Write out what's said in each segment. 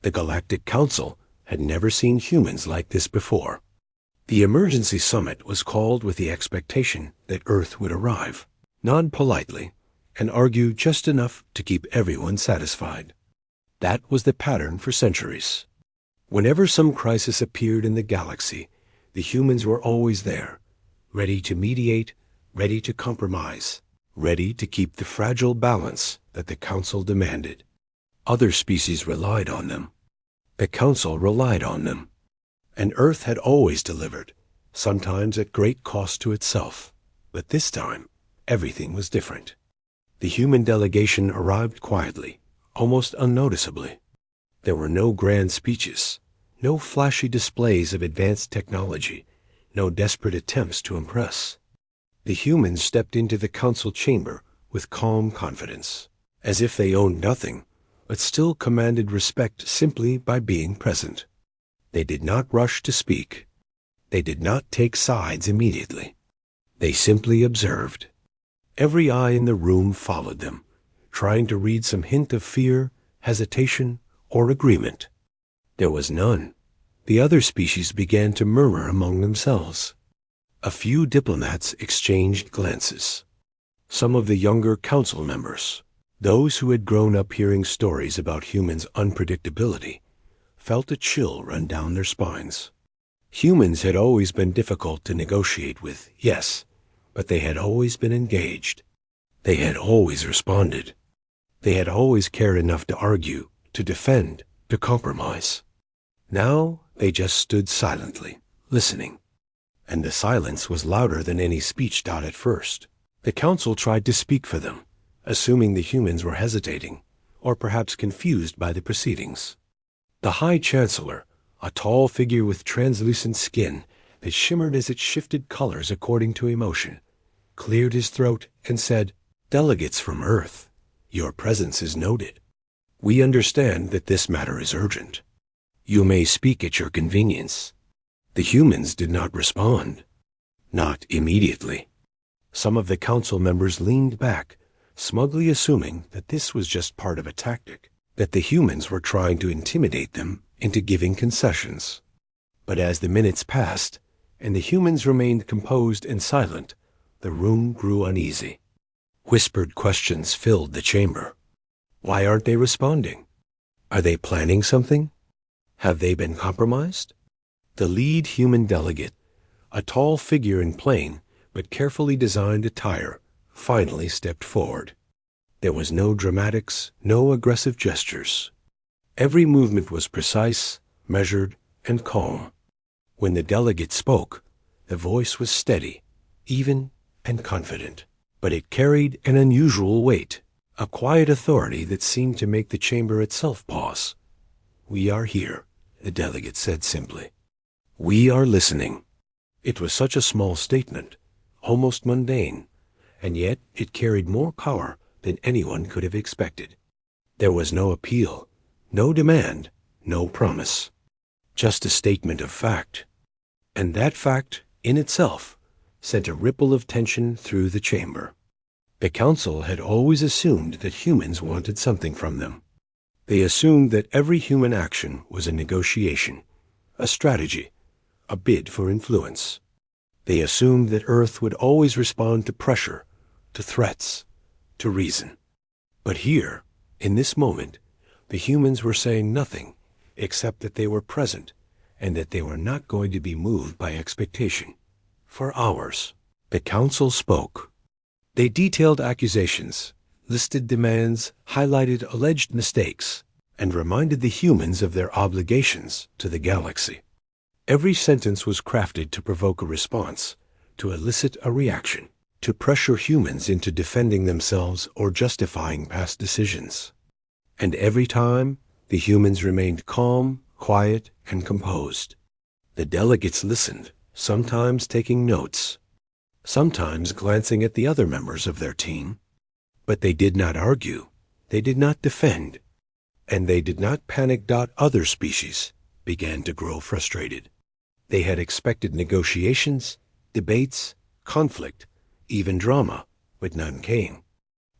The Galactic Council had never seen humans like this before. The emergency summit was called with the expectation that Earth would arrive, nod politely, and argue just enough to keep everyone satisfied. That was the pattern for centuries. Whenever some crisis appeared in the galaxy, the humans were always there, ready to mediate, ready to compromise, ready to keep the fragile balance that the Council demanded. Other species relied on them. The Council relied on them. And Earth had always delivered, sometimes at great cost to itself. But this time, everything was different. The human delegation arrived quietly, almost unnoticeably. There were no grand speeches, no flashy displays of advanced technology, no desperate attempts to impress. The humans stepped into the council chamber with calm confidence, as if they owned nothing, but still commanded respect simply by being present. They did not rush to speak. They did not take sides immediately. They simply observed. Every eye in the room followed them, trying to read some hint of fear, hesitation, or agreement. There was none. The other species began to murmur among themselves. A few diplomats exchanged glances. Some of the younger council members, those who had grown up hearing stories about humans' unpredictability, felt a chill run down their spines. Humans had always been difficult to negotiate with, yes, but they had always been engaged. They had always responded. They had always cared enough to argue, to defend, to compromise. Now they just stood silently, listening. And the silence was louder than any speech dot at first. The council tried to speak for them, assuming the humans were hesitating, or perhaps confused by the proceedings. The High Chancellor, a tall figure with translucent skin that shimmered as it shifted colors according to emotion, cleared his throat and said, "Delegates from Earth, your presence is noted. We understand that this matter is urgent. You may speak at your convenience." The humans did not respond. Not immediately. Some of the council members leaned back, smugly assuming that this was just part of a tactic, that the humans were trying to intimidate them into giving concessions. But as the minutes passed, and the humans remained composed and silent, the room grew uneasy. Whispered questions filled the chamber. Why aren't they responding? Are they planning something? Have they been compromised? The lead human delegate, a tall figure in plain but carefully designed attire, finally stepped forward. There was no dramatics, no aggressive gestures. Every movement was precise, measured, and calm. When the delegate spoke, the voice was steady, even, and confident. But it carried an unusual weight, a quiet authority that seemed to make the chamber itself pause. "We are here," the delegate said simply. "We are listening." It was such a small statement, almost mundane, and yet it carried more power than anyone could have expected. There was no appeal, no demand, no promise. Just a statement of fact. And that fact, in itself, sent a ripple of tension through the chamber. The council had always assumed that humans wanted something from them. They assumed that every human action was a negotiation, a strategy, a bid for influence. They assumed that Earth would always respond to pressure, to threats, to reason. But here, in this moment, the humans were saying nothing except that they were present and that they were not going to be moved by expectation. For hours, the council spoke. They detailed accusations, listed demands, highlighted alleged mistakes, and reminded the humans of their obligations to the galaxy. Every sentence was crafted to provoke a response, to elicit a reaction, to pressure humans into defending themselves or justifying past decisions. And every time, the humans remained calm, quiet, and composed. The delegates listened, sometimes taking notes, sometimes glancing at the other members of their team. But they did not argue, they did not defend, and they did not panic. Other species began to grow frustrated. They had expected negotiations, debates, conflict, even drama, but none came.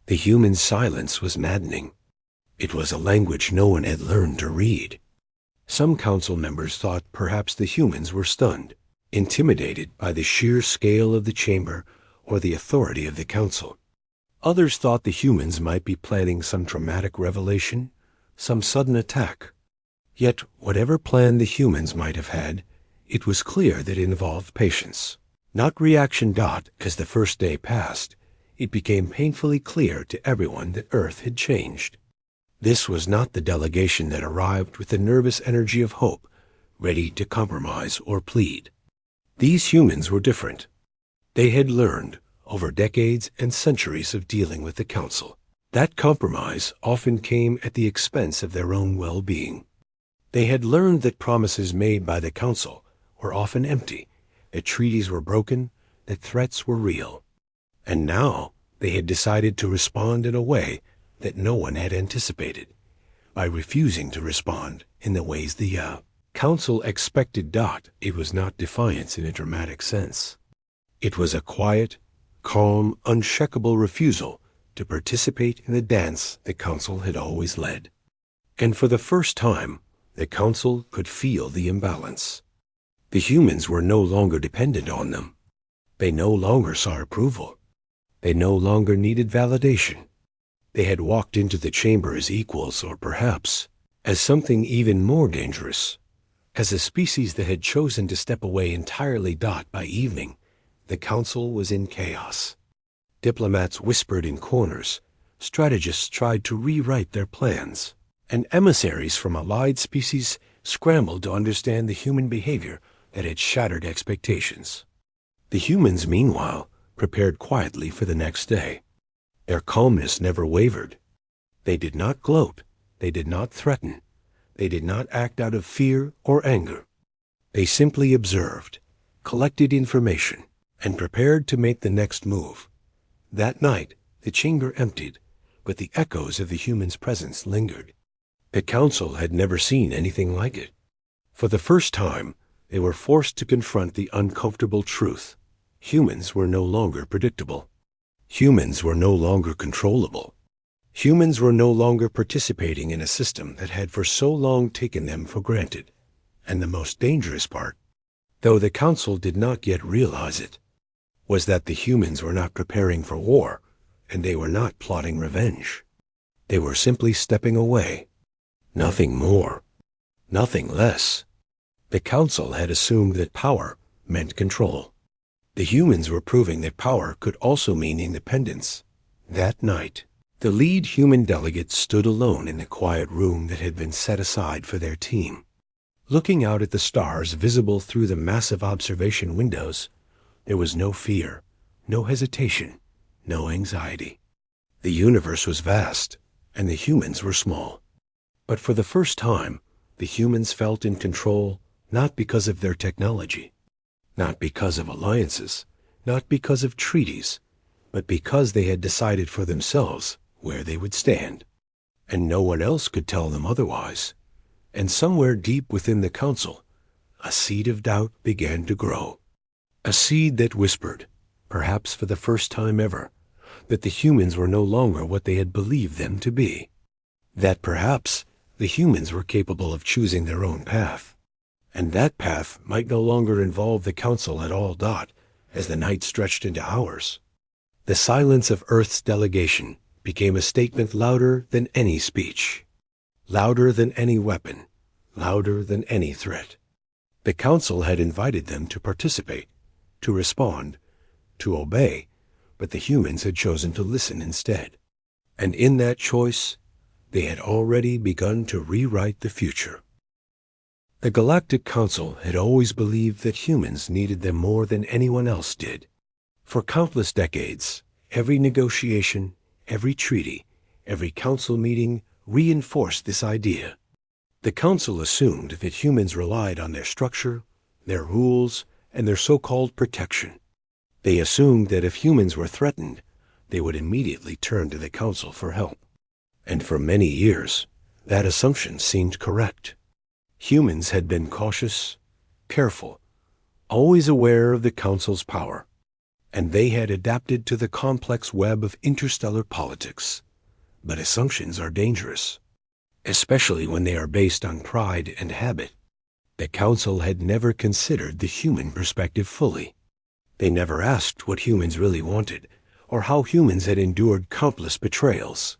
The human silence was maddening. It was a language no one had learned to read. Some council members thought perhaps the humans were stunned, intimidated by the sheer scale of the chamber or the authority of the council. Others thought the humans might be planning some dramatic revelation, some sudden attack. Yet, whatever plan the humans might have had, it was clear that it involved patience. Not reaction. As the first day passed, it became painfully clear to everyone that Earth had changed. This was not the delegation that arrived with the nervous energy of hope, ready to compromise or plead. These humans were different. They had learned, over decades and centuries of dealing with the council, that compromise often came at the expense of their own well-being. They had learned that promises made by the council were often empty, that treaties were broken, that threats were real. And now they had decided to respond in a way that no one had anticipated, by refusing to respond in the ways the council expected. It was not defiance in a dramatic sense. It was a quiet, calm, unshakable refusal to participate in the dance the council had always led. And for the first time, the council could feel the imbalance. The humans were no longer dependent on them. They no longer saw approval. They no longer needed validation. They had walked into the chamber as equals, or perhaps as something even more dangerous, as a species that had chosen to step away entirely. By evening, the council was in chaos. Diplomats whispered in corners, strategists tried to rewrite their plans, and emissaries from allied species scrambled to understand the human behavior that had shattered expectations. The humans, meanwhile, prepared quietly for the next day. Their calmness never wavered. They did not gloat. They did not threaten. They did not act out of fear or anger. They simply observed, collected information, and prepared to make the next move. That night, the chamber emptied, but the echoes of the humans' presence lingered. The council had never seen anything like it. For the first time, they were forced to confront the uncomfortable truth. Humans were no longer predictable. Humans were no longer controllable. Humans were no longer participating in a system that had for so long taken them for granted. And the most dangerous part, though the council did not yet realize it, was that the humans were not preparing for war, and they were not plotting revenge. They were simply stepping away. Nothing more. Nothing less. The council had assumed that power meant control. The humans were proving that power could also mean independence. That night, the lead human delegate stood alone in the quiet room that had been set aside for their team. Looking out at the stars visible through the massive observation windows, there was no fear, no hesitation, no anxiety. The universe was vast, and the humans were small. But for the first time, the humans felt in control, not because of their technology, not because of alliances, not because of treaties, but because they had decided for themselves where they would stand. And no one else could tell them otherwise. And somewhere deep within the council, a seed of doubt began to grow. A seed that whispered, perhaps for the first time ever, that the humans were no longer what they had believed them to be. That perhaps the humans were capable of choosing their own path. And that path might no longer involve the council at all. As the night stretched into hours, the silence of Earth's delegation became a statement louder than any speech, louder than any weapon, louder than any threat. The council had invited them to participate, to respond, to obey, but the humans had chosen to listen instead. And in that choice, they had already begun to rewrite the future. The Galactic Council had always believed that humans needed them more than anyone else did. For countless decades, every negotiation, every treaty, every council meeting reinforced this idea. The council assumed that humans relied on their structure, their rules, and their so-called protection. They assumed that if humans were threatened, they would immediately turn to the council for help. And for many years, that assumption seemed correct. Humans had been cautious, careful, always aware of the council's power, and they had adapted to the complex web of interstellar politics. But assumptions are dangerous. especially when they are based on pride and habit. The council had never considered the human perspective fully. They never asked what humans really wanted, or how humans had endured countless betrayals.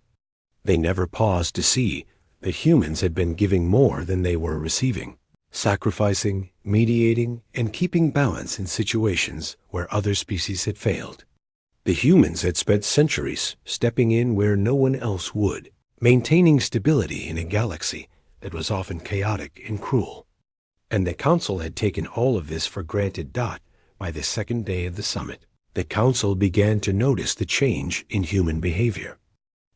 They never paused to see that humans had been giving more than they were receiving, sacrificing, mediating, and keeping balance in situations where other species had failed. The humans had spent centuries stepping in where no one else would, maintaining stability in a galaxy that was often chaotic and cruel. And the council had taken all of this for granted. By the second day of the summit, the council began to notice the change in human behavior.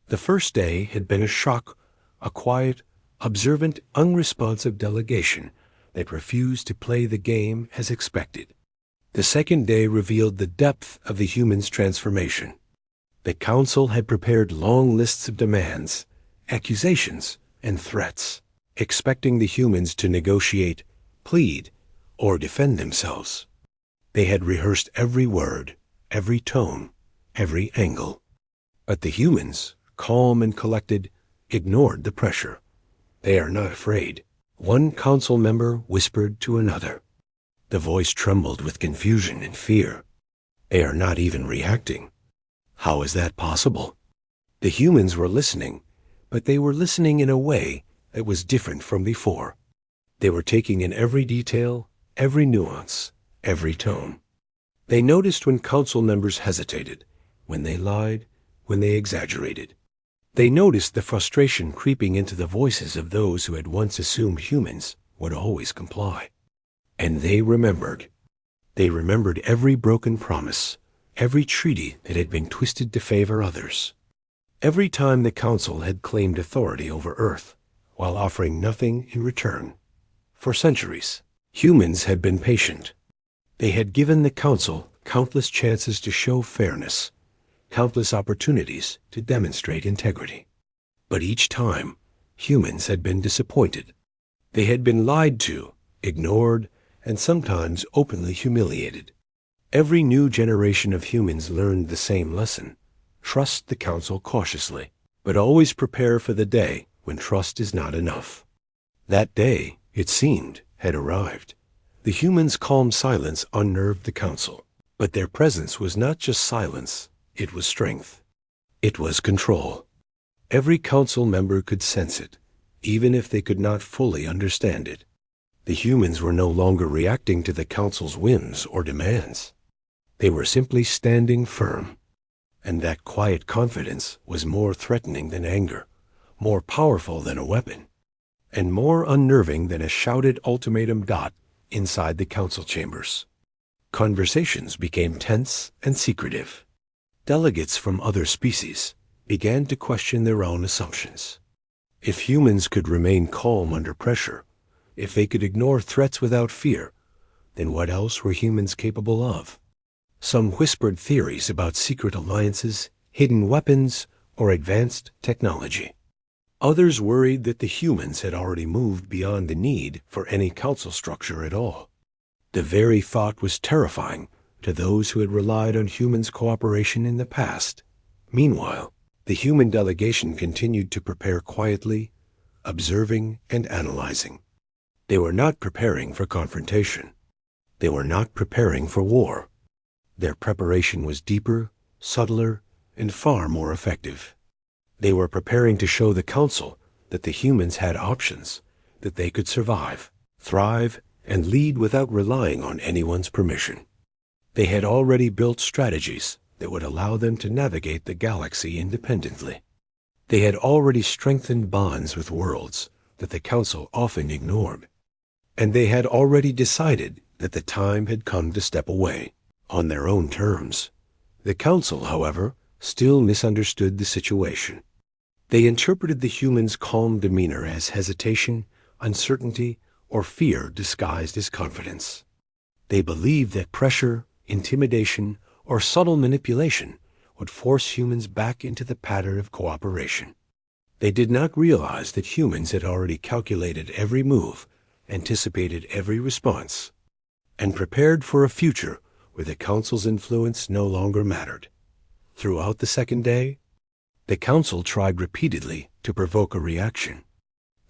The first day had been a shock, a quiet, observant, unresponsive delegation that refused to play the game as expected. The second day revealed the depth of the humans' transformation. The council had prepared long lists of demands, accusations, and threats, expecting the humans to negotiate, plead, or defend themselves. They had rehearsed every word, every tone, every angle. But the humans, calm and collected, ignored the pressure. They are not afraid, one council member whispered to another. The voice trembled with confusion and fear. They are not even reacting. How is that possible? The humans were listening, but they were listening in a way that was different from before. They were taking in every detail, every nuance, every tone. They noticed when council members hesitated, when they lied, when they exaggerated. They noticed the frustration creeping into the voices of those who had once assumed humans would always comply. And they remembered. They remembered every broken promise, every treaty that had been twisted to favor others. Every time the council had claimed authority over Earth, while offering nothing in return. For centuries, humans had been patient. They had given the council countless chances to show fairness, countless opportunities to demonstrate integrity. But each time, humans had been disappointed. They had been lied to, ignored, and sometimes openly humiliated. Every new generation of humans learned the same lesson. Trust the council cautiously, but always prepare for the day when trust is not enough. That day, it seemed, had arrived. The humans' calm silence unnerved the council, but their presence was not just silence, it was strength. It was control. Every council member could sense it, even if they could not fully understand it. The humans were no longer reacting to the council's whims or demands. They were simply standing firm. And that quiet confidence was more threatening than anger, more powerful than a weapon, and more unnerving than a shouted ultimatum. Inside the council chambers, conversations became tense and secretive. Delegates from other species began to question their own assumptions. If humans could remain calm under pressure, if they could ignore threats without fear, then what else were humans capable of? Some whispered theories about secret alliances, hidden weapons, or advanced technology. Others worried that the humans had already moved beyond the need for any council structure at all. The very thought was terrifying to those who had relied on humans' cooperation in the past. Meanwhile, the human delegation continued to prepare quietly, observing and analyzing. They were not preparing for confrontation. They were not preparing for war. Their preparation was deeper, subtler, and far more effective. They were preparing to show the council that the humans had options, that they could survive, thrive, and lead without relying on anyone's permission. They had already built strategies that would allow them to navigate the galaxy independently. They had already strengthened bonds with worlds that the council often ignored. And they had already decided that the time had come to step away, on their own terms. The council, however, still misunderstood the situation. They interpreted the humans' calm demeanor as hesitation, uncertainty, or fear disguised as confidence. They believed that pressure, intimidation, or subtle manipulation would force humans back into the pattern of cooperation. They did not realize that humans had already calculated every move, anticipated every response, and prepared for a future where the council's influence no longer mattered. Throughout the second day, the council tried repeatedly to provoke a reaction.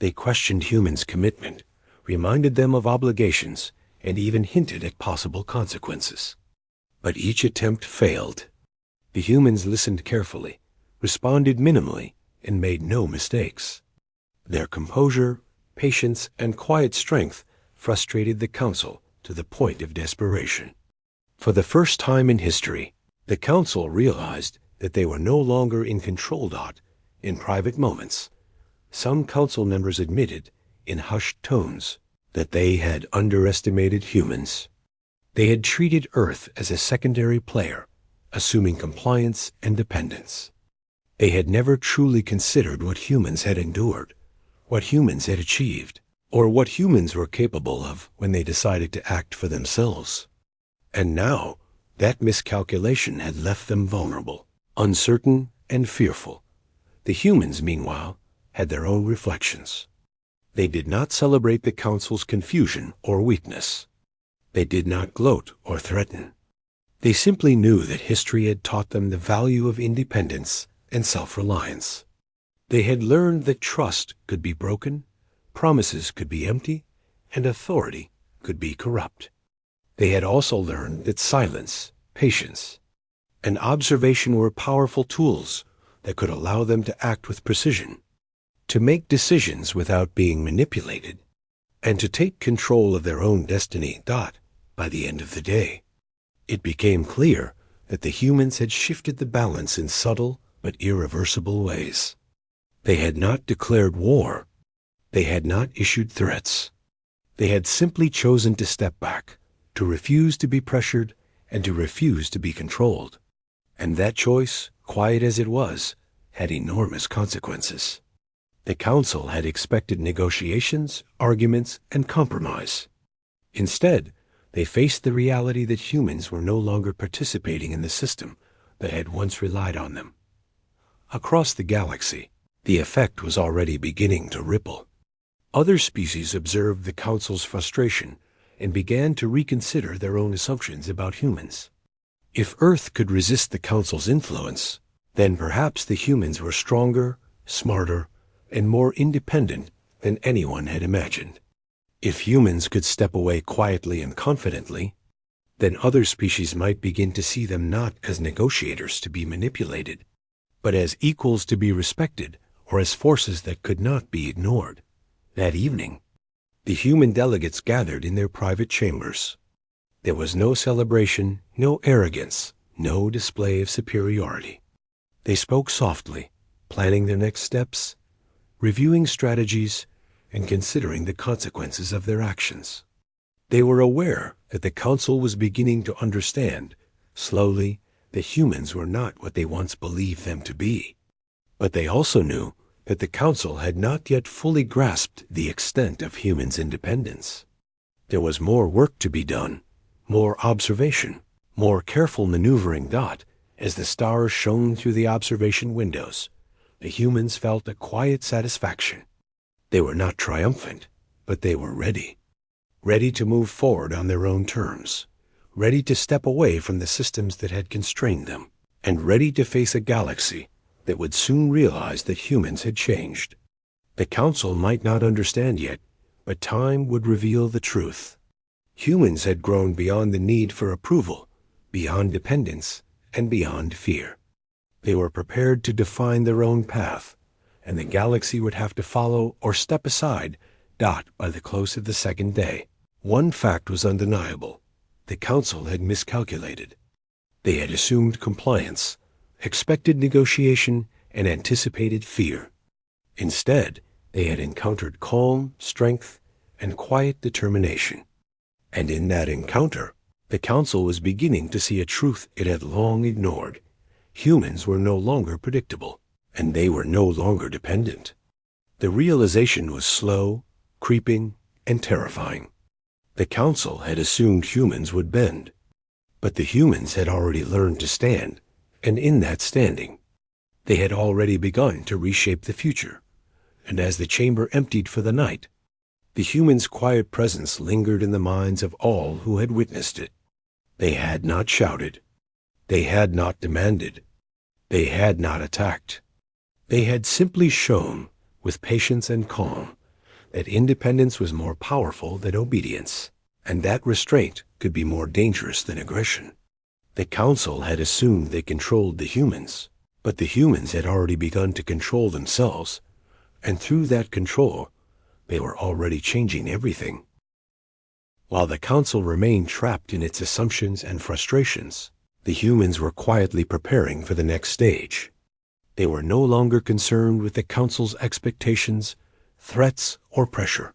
They questioned humans' commitment, reminded them of obligations, and even hinted at possible consequences. But each attempt failed. The humans listened carefully, responded minimally, and made no mistakes. Their composure, patience, and quiet strength frustrated the council to the point of desperation. For the first time in history, the council realized that they were no longer in control. In private moments, some council members admitted, in hushed tones, that they had underestimated humans. They had treated Earth as a secondary player, assuming compliance and dependence. They had never truly considered what humans had endured, what humans had achieved, or what humans were capable of when they decided to act for themselves. And now, that miscalculation had left them vulnerable, uncertain, and fearful. The humans, meanwhile, had their own reflections. They did not celebrate the council's confusion or weakness. They did not gloat or threaten. They simply knew that history had taught them the value of independence and self-reliance. They had learned that trust could be broken, promises could be empty, and authority could be corrupt. They had also learned that silence, patience, and observation were powerful tools that could allow them to act with precision, to make decisions without being manipulated, and to take control of their own destiny. By the end of the day, it became clear that the humans had shifted the balance in subtle but irreversible ways. They had not declared war. They had not issued threats. They had simply chosen to step back, to refuse to be pressured, and to refuse to be controlled. And that choice, quiet as it was, had enormous consequences. The council had expected negotiations, arguments, and compromise. Instead, they faced the reality that humans were no longer participating in the system that had once relied on them. Across the galaxy, the effect was already beginning to ripple. Other species observed the council's frustration and began to reconsider their own assumptions about humans. If Earth could resist the council's influence, then perhaps the humans were stronger, smarter, and more independent than anyone had imagined. If humans could step away quietly and confidently, then other species might begin to see them not as negotiators to be manipulated, but as equals to be respected, or as forces that could not be ignored. That evening, the human delegates gathered in their private chambers. There was no celebration, no arrogance, no display of superiority. They spoke softly, planning their next steps, reviewing strategies, and considering the consequences of their actions. They were aware that the council was beginning to understand, slowly, that humans were not what they once believed them to be. But they also knew that the council had not yet fully grasped the extent of humans' independence. There was more work to be done, more observation, more careful maneuvering. As the stars shone through the observation windows, the humans felt a quiet satisfaction. They were not triumphant, but they were ready. Ready to move forward on their own terms, ready to step away from the systems that had constrained them, and ready to face a galaxy that would soon realize that humans had changed. The council might not understand yet, but time would reveal the truth. Humans had grown beyond the need for approval, beyond dependence, and beyond fear. They were prepared to define their own path, and the galaxy would have to follow or step aside. By the close of the second day, one fact was undeniable. The council had miscalculated. They had assumed compliance, expected negotiation, and anticipated fear. Instead, they had encountered calm, strength, and quiet determination. And in that encounter, the council was beginning to see a truth it had long ignored. Humans were no longer predictable, and they were no longer dependent. The realization was slow, creeping, and terrifying. The council had assumed humans would bend, but the humans had already learned to stand, and in that standing, they had already begun to reshape the future. And as the chamber emptied for the night, the humans' quiet presence lingered in the minds of all who had witnessed it. They had not shouted. They had not demanded. They had not attacked. They had simply shown, with patience and calm, that independence was more powerful than obedience, and that restraint could be more dangerous than aggression. The council had assumed they controlled the humans, but the humans had already begun to control themselves, and through that control, they were already changing everything. While the council remained trapped in its assumptions and frustrations, the humans were quietly preparing for the next stage. They were no longer concerned with the council's expectations, threats, or pressure.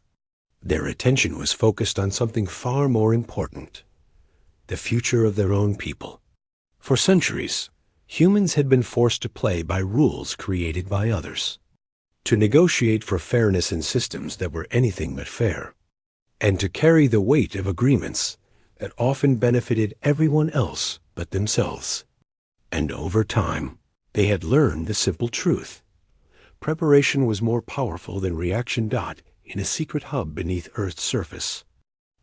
Their attention was focused on something far more important: the future of their own people. For centuries, humans had been forced to play by rules created by others, to negotiate for fairness in systems that were anything but fair, and to carry the weight of agreements that often benefited everyone else but themselves. And over time, they had learned the simple truth: preparation was more powerful than reaction. In a secret hub beneath Earth's surface,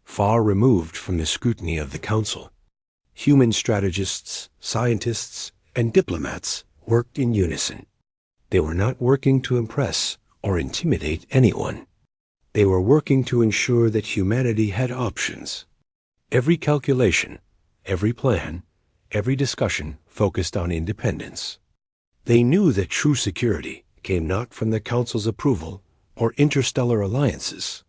far removed from the scrutiny of the council, human strategists, scientists, and diplomats worked in unison. They were not working to impress or intimidate anyone. They were working to ensure that humanity had options. Every calculation, every plan, every discussion focused on independence. They knew that true security came not from the council's approval or interstellar alliances,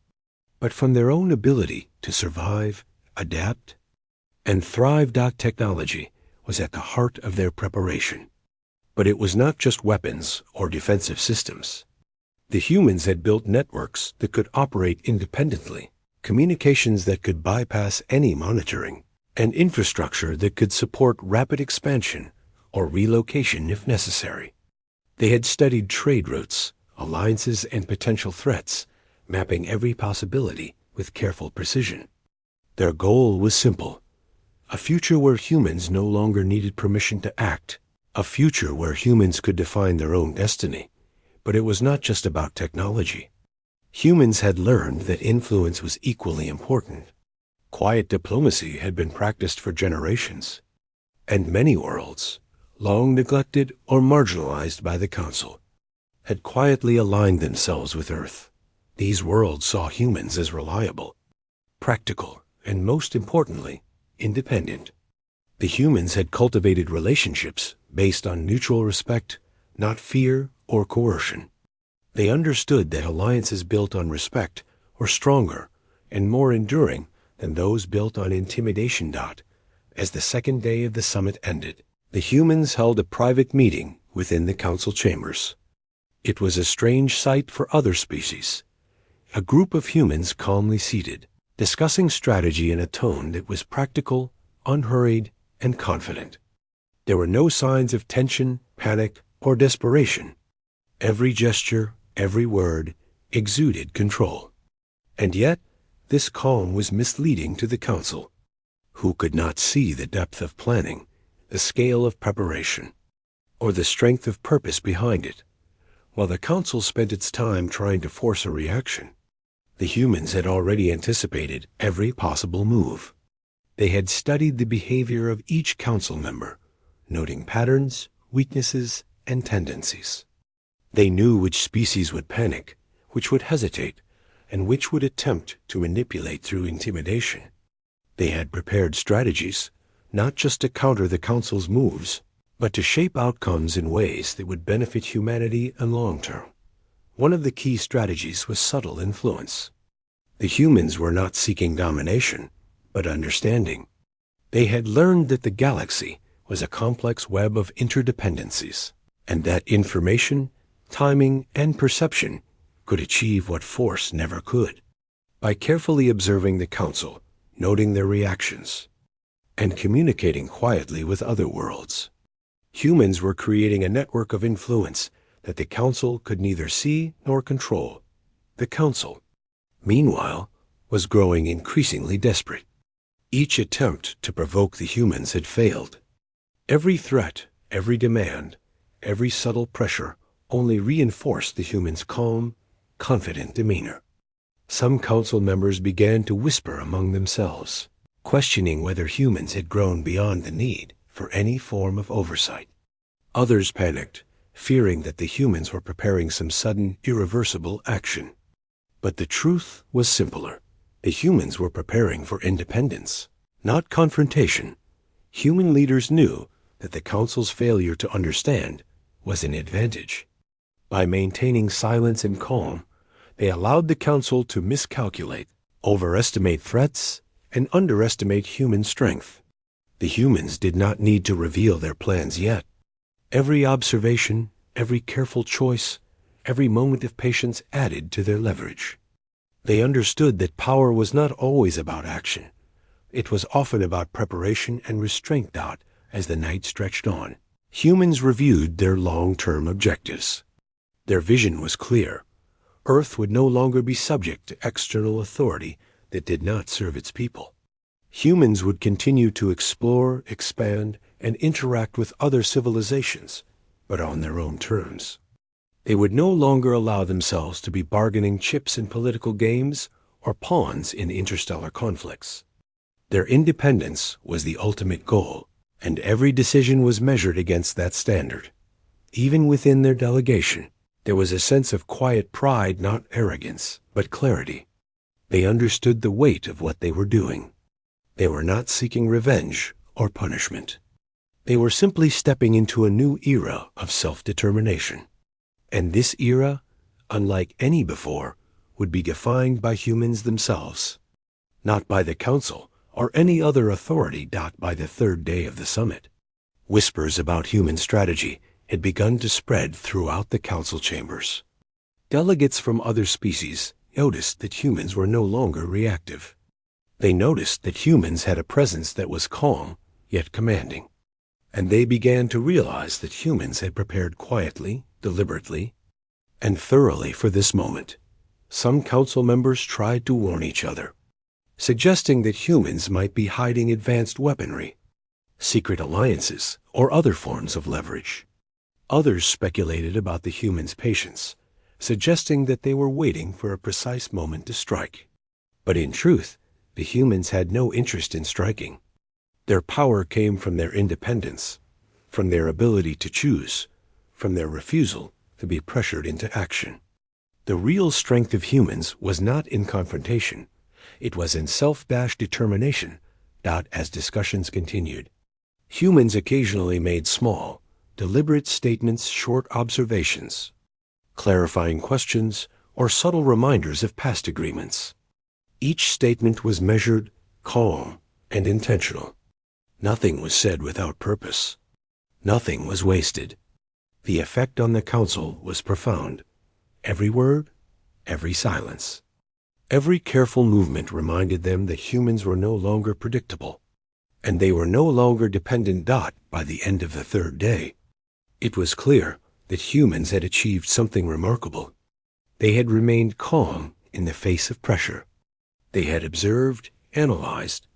but from their own ability to survive, adapt, and thrive. Technology was at the heart of their preparation. But it was not just weapons or defensive systems. The humans had built networks that could operate independently, communications that could bypass any monitoring, and infrastructure that could support rapid expansion or relocation if necessary. They had studied trade routes, alliances, and potential threats, mapping every possibility with careful precision. Their goal was simple: a future where humans no longer needed permission to act, a future where humans could define their own destiny. But it was not just about technology. Humans had learned that influence was equally important. Quiet diplomacy had been practiced for generations, and many worlds, long neglected or marginalized by the council, had quietly aligned themselves with Earth. These worlds saw humans as reliable, practical, and most importantly, independent. The humans had cultivated relationships based on mutual respect, not fear or coercion. They understood that alliances built on respect were stronger and more enduring than those built on intimidation. As the second day of the summit ended, the humans held a private meeting within the council chambers. It was a strange sight for other species. A group of humans calmly seated, discussing strategy in a tone that was practical, unhurried, and confident. There were no signs of tension, panic, or desperation. Every gesture, every word, exuded control. And yet, this calm was misleading to the council, who could not see the depth of planning, the scale of preparation, or the strength of purpose behind it. While the council spent its time trying to force a reaction, the humans had already anticipated every possible move. They had studied the behavior of each council member, noting patterns, weaknesses, and tendencies. They knew which species would panic, which would hesitate, and which would attempt to manipulate through intimidation. They had prepared strategies, not just to counter the council's moves, but to shape outcomes in ways that would benefit humanity in long term. One of the key strategies was subtle influence. The humans were not seeking domination, but understanding. They had learned that the galaxy was a complex web of interdependencies, and that information, timing, and perception could achieve what force never could. By carefully observing the council, noting their reactions, and communicating quietly with other worlds, humans were creating a network of influence that the council could neither see nor control. The council, meanwhile, was growing increasingly desperate. Each attempt to provoke the humans had failed. Every threat, every demand, every subtle pressure only reinforced the humans' calm, confident demeanor. Some council members began to whisper among themselves, questioning whether humans had grown beyond the need for any form of oversight. Others panicked, fearing that the humans were preparing some sudden, irreversible action. But the truth was simpler. The humans were preparing for independence, not confrontation. Human leaders knew that the Council's failure to understand was an advantage. By maintaining silence and calm, they allowed the Council to miscalculate, overestimate threats, and underestimate human strength. The humans did not need to reveal their plans yet. Every observation, every careful choice, every moment of patience added to their leverage. They understood that power was not always about action. It was often about preparation and restraint. As the night stretched on, humans reviewed their long-term objectives. Their vision was clear. Earth would no longer be subject to external authority that did not serve its people. Humans would continue to explore, expand, and interact with other civilizations, but on their own terms. They would no longer allow themselves to be bargaining chips in political games or pawns in interstellar conflicts. Their independence was the ultimate goal, and every decision was measured against that standard. Even within their delegation, there was a sense of quiet pride, not arrogance, but clarity. They understood the weight of what they were doing. They were not seeking revenge or punishment. They were simply stepping into a new era of self-determination. And this era, unlike any before, would be defined by humans themselves, not by the Council or any other authority. By the third day of the summit, whispers about human strategy had begun to spread throughout the Council chambers. Delegates from other species noticed that humans were no longer reactive. They noticed that humans had a presence that was calm, yet commanding. And they began to realize that humans had prepared quietly, deliberately, and thoroughly for this moment. Some Council members tried to warn each other, suggesting that humans might be hiding advanced weaponry, secret alliances, or other forms of leverage. Others speculated about the humans' patience, suggesting that they were waiting for a precise moment to strike. But in truth, the humans had no interest in striking. Their power came from their independence, from their ability to choose, from their refusal to be pressured into action. The real strength of humans was not in confrontation. It was in self-determination. As discussions continued, humans occasionally made small, deliberate statements, short observations, clarifying questions, or subtle reminders of past agreements. Each statement was measured, calm, and intentional. Nothing was said without purpose. Nothing was wasted. The effect on the Council was profound. Every word, every silence, every careful movement reminded them that humans were no longer predictable, and they were no longer dependent. By the end of the third day, it was clear that humans had achieved something remarkable. They had remained calm in the face of pressure. They had observed, analyzed,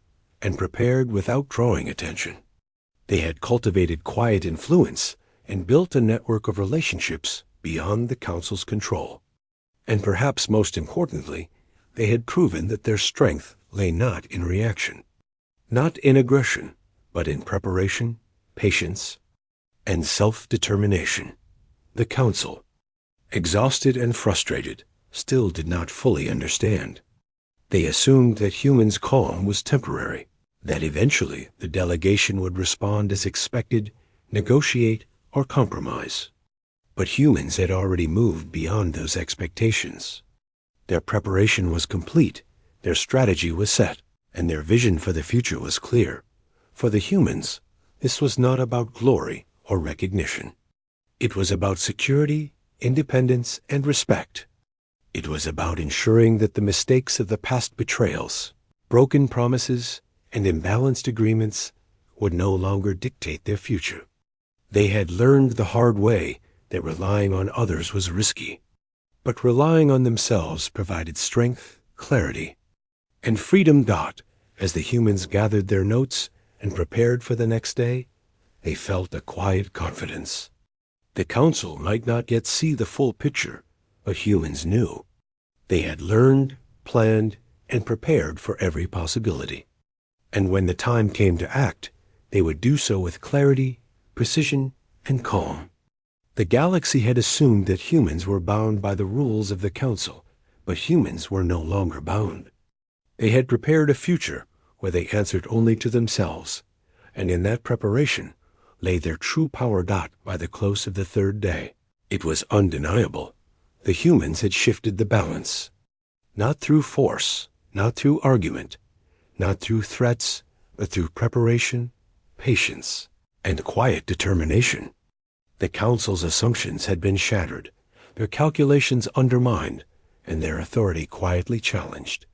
and prepared without drawing attention. They had cultivated quiet influence and built a network of relationships beyond the Council's control. And perhaps most importantly, they had proven that their strength lay not in reaction, not in aggression, but in preparation, patience, and self-determination. The Council, exhausted and frustrated, still did not fully understand. They assumed that humans' calm was temporary, that eventually the delegation would respond as expected, negotiate, or compromise. But humans had already moved beyond those expectations. Their preparation was complete, their strategy was set, and their vision for the future was clear. For the humans, this was not about glory or recognition. It was about security, independence, and respect. It was about ensuring that the mistakes of the past betrayals, broken promises, and imbalanced agreements would no longer dictate their future. They had learned the hard way that relying on others was risky, but relying on themselves provided strength, clarity, and freedom. As the humans gathered their notes and prepared for the next day, they felt a quiet confidence. The Council might not yet see the full picture, but humans knew. They had learned, planned, and prepared for every possibility. And when the time came to act, they would do so with clarity, precision, and calm. The galaxy had assumed that humans were bound by the rules of the Council, But humans were no longer bound. They had prepared a future where they answered only to themselves, and in that preparation lay their true power. By the close of the third day, it was undeniable. The humans had shifted the balance. Not through force, not through argument, not through threats, but through preparation, patience, and quiet determination. The Council's assumptions had been shattered, their calculations undermined, and their authority quietly challenged.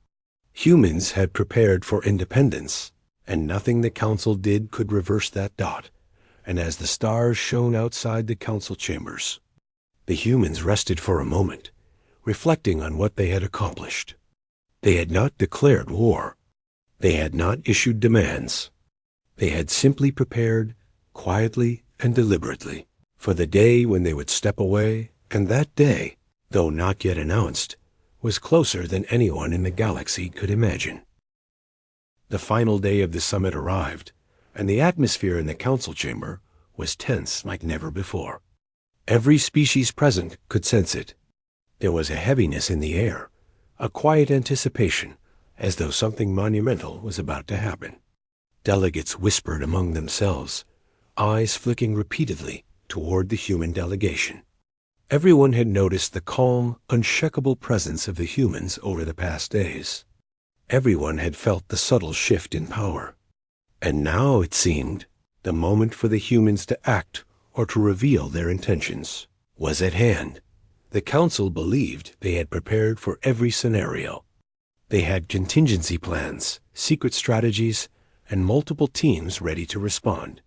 Humans had prepared for independence, and nothing the Council did could reverse that. And as the stars shone outside the Council chambers, the humans rested for a moment, reflecting on what they had accomplished. They had not declared war. They had not issued demands. They had simply prepared, quietly and deliberately, for the day when they would step away, and that day, though not yet announced, was closer than anyone in the galaxy could imagine. The final day of the summit arrived, and the atmosphere in the Council chamber was tense like never before. Every species present could sense it. There was a heaviness in the air, a quiet anticipation, as though something monumental was about to happen. Delegates whispered among themselves, eyes flicking repeatedly toward the human delegation. Everyone had noticed the calm, unshakable presence of the humans over the past days. Everyone had felt the subtle shift in power. And now, it seemed, the moment for the humans to act or to reveal their intentions was at hand. The Council believed they had prepared for every scenario. They had contingency plans, secret strategies, and multiple teams ready to respond.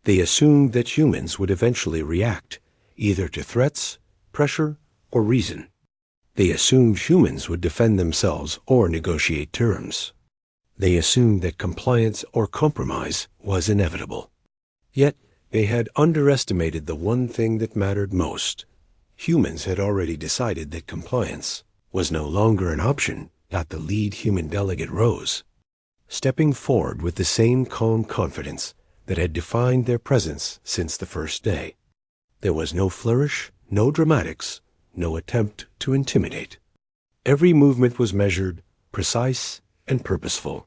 They assumed that humans would eventually react, either to threats, pressure, or reason. They assumed humans would defend themselves or negotiate terms. They assumed that compliance or compromise was inevitable. Yet, they had underestimated the one thing that mattered most. Humans had already decided that compliance was no longer an option. The lead human delegate rose, stepping forward with the same calm confidence that had defined their presence since the first day. There was no flourish, no dramatics, no attempt to intimidate. Every movement was measured, precise, and purposeful.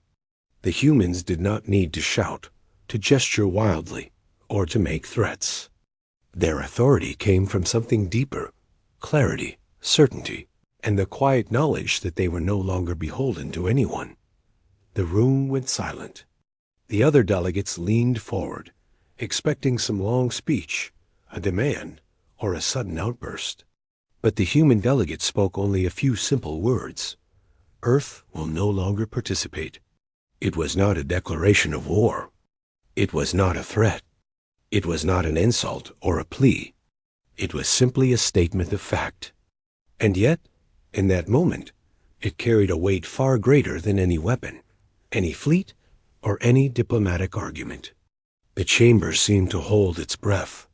The humans did not need to shout, to gesture wildly, or to make threats. Their authority came from something deeper: clarity, certainty, and the quiet knowledge that they were no longer beholden to anyone. The room went silent. The other delegates leaned forward, expecting some long speech, a demand, or a sudden outburst. But the human delegate spoke only a few simple words. Earth will no longer participate. It was not a declaration of war. It was not a threat. It was not an insult or a plea. It was simply a statement of fact. And yet, in that moment, it carried a weight far greater than any weapon, any fleet, or any diplomatic argument. The chamber seemed to hold its breath.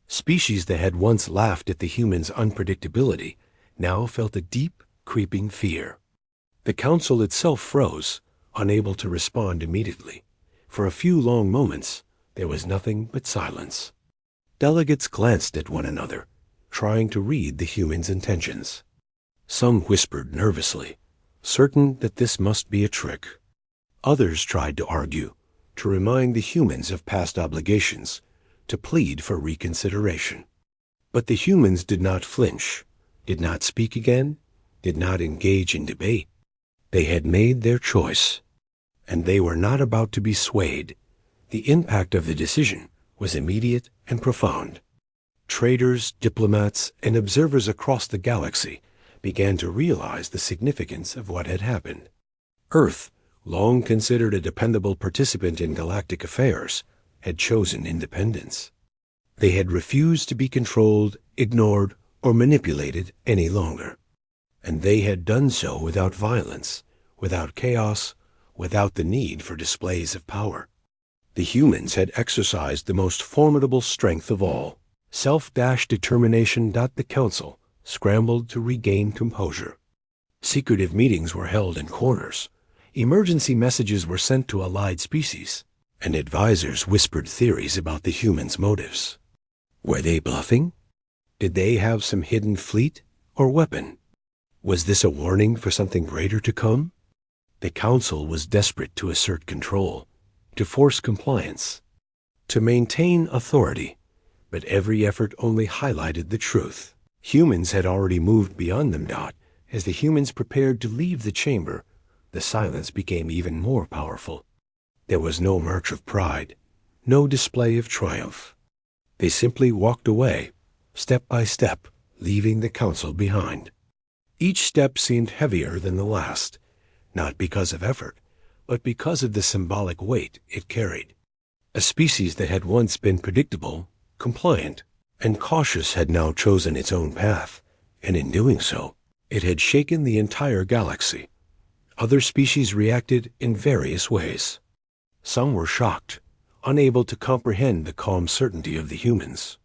Species that had once laughed at the humans' unpredictability now felt a deep, creeping fear. The Council itself froze, unable to respond immediately. For a few long moments, there was nothing but silence. Delegates glanced at one another, trying to read the humans' intentions. Some whispered nervously, certain that this must be a trick. Others tried to argue, to remind the humans of past obligations, to plead for reconsideration. But the humans did not flinch, did not speak again, did not engage in debate. They had made their choice, and they were not about to be swayed. The impact of the decision was immediate and profound. Traders, diplomats, and observers across the galaxy began to realize the significance of what had happened. Earth, long considered a dependable participant in galactic affairs, had chosen independence. They had refused to be controlled, ignored, or manipulated any longer. And they had done so without violence, without chaos, without the need for displays of power. The humans had exercised the most formidable strength of all, self-determination. The Council scrambled to regain composure. Secretive meetings were held in corners. Emergency messages were sent to allied species, and advisors whispered theories about the humans' motives. Were they bluffing? Did they have some hidden fleet or weapon? Was this a warning for something greater to come? The Council was desperate to assert control, to force compliance, to maintain authority, but every effort only highlighted the truth. Humans had already moved beyond them. As the humans prepared to leave the chamber, the silence became even more powerful. There was no march of pride, no display of triumph. They simply walked away, step by step, leaving the Council behind. Each step seemed heavier than the last, not because of effort, but because of the symbolic weight it carried. A species that had once been predictable, compliant, and cautious had now chosen its own path, and in doing so, it had shaken the entire galaxy. Other species reacted in various ways. Some were shocked, unable to comprehend the calm certainty of the humans.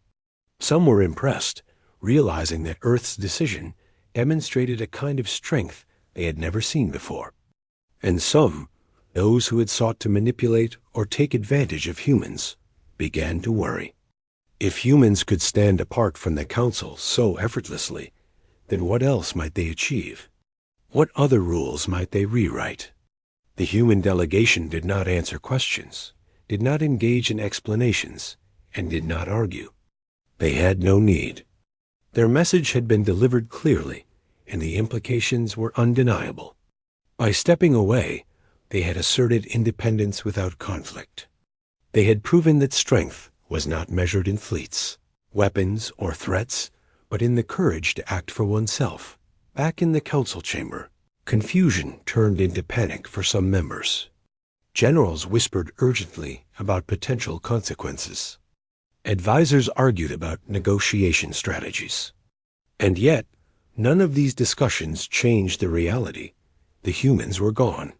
Some were impressed, realizing that Earth's decision demonstrated a kind of strength they had never seen before. And some, those who had sought to manipulate or take advantage of humans, began to worry. If humans could stand apart from the Council so effortlessly, then what else might they achieve? What other rules might they rewrite? The human delegation did not answer questions, did not engage in explanations, and did not argue. They had no need. Their message had been delivered clearly, and the implications were undeniable. By stepping away, they had asserted independence without conflict. They had proven that strength was not measured in fleets, weapons, or threats, but in the courage to act for oneself. Back in the Council chamber, confusion turned into panic for some members. Generals whispered urgently about potential consequences. Advisors argued about negotiation strategies. And yet, none of these discussions changed the reality. The humans were gone.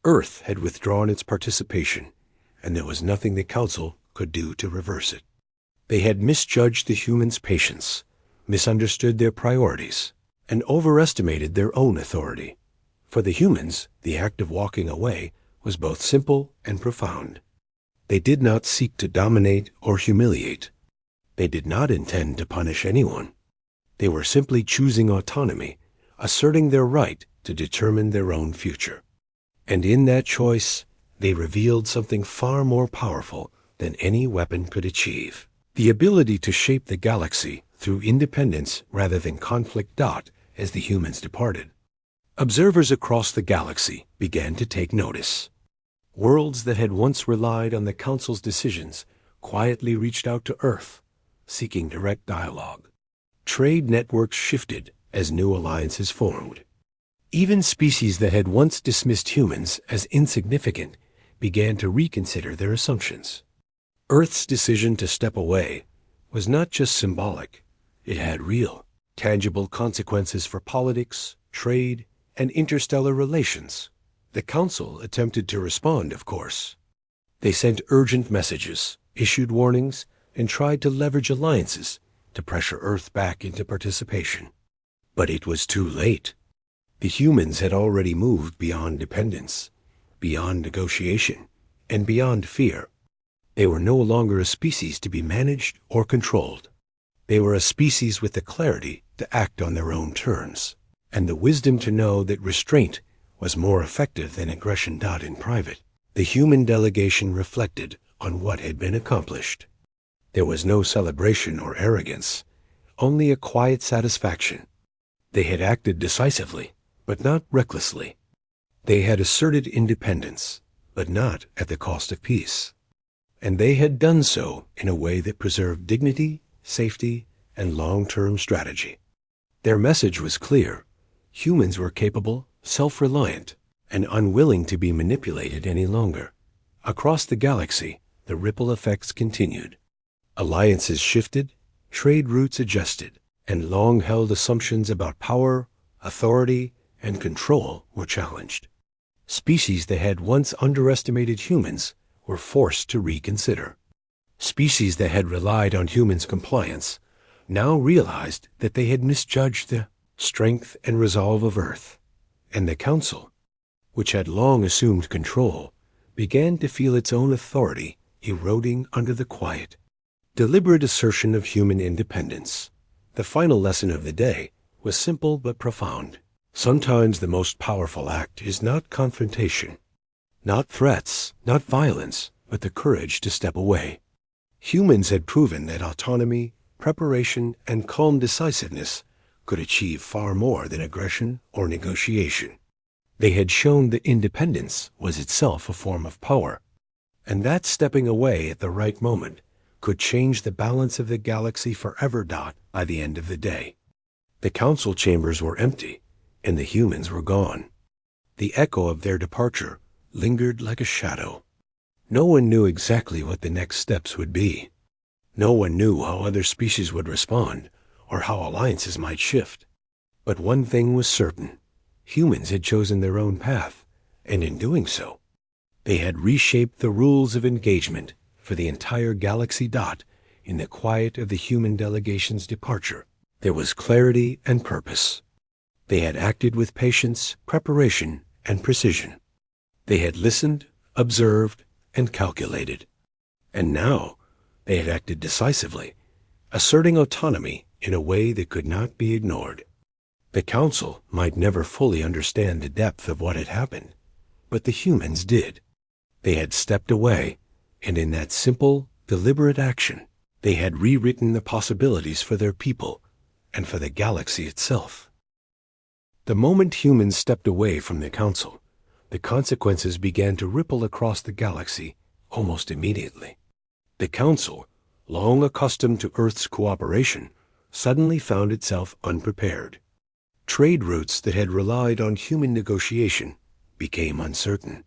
Earth had withdrawn its participation, and there was nothing the Council could do to reverse it. They had misjudged the humans' patience, misunderstood their priorities, and overestimated their own authority. For the humans, the act of walking away was both simple and profound. They did not seek to dominate or humiliate. They did not intend to punish anyone. They were simply choosing autonomy, asserting their right to determine their own future. And in that choice, they revealed something far more powerful than any weapon could achieve: the ability to shape the galaxy through independence rather than conflict. As the humans departed, observers across the galaxy began to take notice. Worlds that had once relied on the Council's decisions quietly reached out to Earth, seeking direct dialogue. Trade networks shifted as new alliances formed. Even species that had once dismissed humans as insignificant began to reconsider their assumptions. Earth's decision to step away was not just symbolic. It had real, tangible consequences for politics, trade, and interstellar relations. The Council attempted to respond, of course. They sent urgent messages, issued warnings, and tried to leverage alliances to pressure Earth back into participation. But it was too late. The humans had already moved beyond dependence, beyond negotiation, and beyond fear. They were no longer a species to be managed or controlled. They were a species with the clarity to act on their own terms, and the wisdom to know that restraint was more effective than aggression. In private, the human delegation reflected on what had been accomplished. There was no celebration or arrogance, only a quiet satisfaction. They had acted decisively, but not recklessly. They had asserted independence, but not at the cost of peace. And they had done so in a way that preserved dignity, safety, and long-term strategy. Their message was clear. Humans were capable, self-reliant, and unwilling to be manipulated any longer. Across the galaxy, the ripple effects continued. Alliances shifted, trade routes adjusted, and long-held assumptions about power, authority, and control were challenged. Species that had once underestimated humans were forced to reconsider. Species that had relied on humans' compliance now realized that they had misjudged the strength and resolve of Earth. And the Council, which had long assumed control, began to feel its own authority eroding under the quiet, deliberate assertion of human independence. The final lesson of the day was simple but profound. Sometimes the most powerful act is not confrontation, not threats, not violence, but the courage to step away. Humans had proven that autonomy, preparation, and calm decisiveness could achieve far more than aggression or negotiation. They had shown that independence was itself a form of power, and that stepping away at the right moment could change the balance of the galaxy forever. By the end of the day, the council chambers were empty, and the humans were gone. The echo of their departure lingered like a shadow. No one knew exactly what the next steps would be. No one knew how other species would respond, or how alliances might shift. But one thing was certain. Humans had chosen their own path, and in doing so, they had reshaped the rules of engagement for the entire galaxy. In the quiet of the human delegation's departure, there was clarity and purpose. They had acted with patience, preparation, and precision. They had listened, observed, and calculated. And now they had acted decisively, asserting autonomy in a way that could not be ignored. The council might never fully understand the depth of what had happened, but the humans did. They had stepped away, and in that simple, deliberate action, they had rewritten the possibilities for their people and for the galaxy itself. The moment humans stepped away from the council, the consequences began to ripple across the galaxy almost immediately. The council, long accustomed to Earth's cooperation, suddenly found itself unprepared. Trade routes that had relied on human negotiation became uncertain.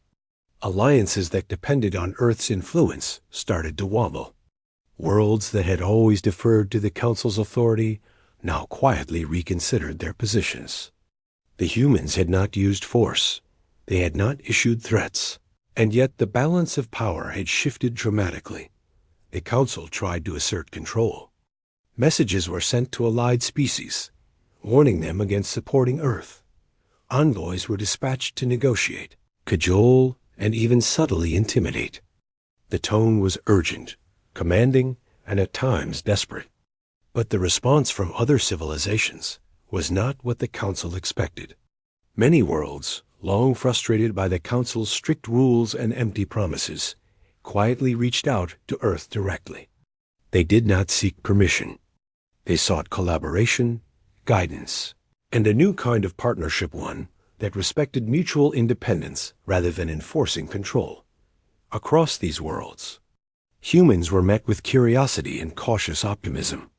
Alliances that depended on Earth's influence started to wobble. Worlds that had always deferred to the Council's authority now quietly reconsidered their positions. The humans had not used force. They had not issued threats. And yet the balance of power had shifted dramatically. The Council tried to assert control. Messages were sent to allied species, warning them against supporting Earth. Envoys were dispatched to negotiate, cajole, and even subtly intimidate. The tone was urgent, commanding, and at times desperate. But the response from other civilizations was not what the Council expected. Many worlds, long frustrated by the Council's strict rules and empty promises, quietly reached out to Earth directly. They did not seek permission. They sought collaboration, guidance, and a new kind of partnership, one that respected mutual independence rather than enforcing control. Across these worlds, humans were met with curiosity and cautious optimism.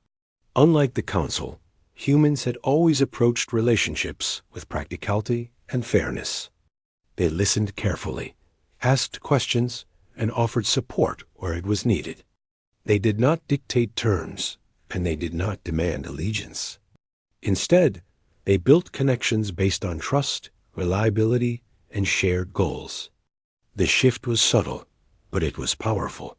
Unlike the Council, humans had always approached relationships with practicality and fairness. They listened carefully, asked questions, and offered support where it was needed. They did not dictate terms, and they did not demand allegiance. Instead, they built connections based on trust, reliability, and shared goals. The shift was subtle, but it was powerful.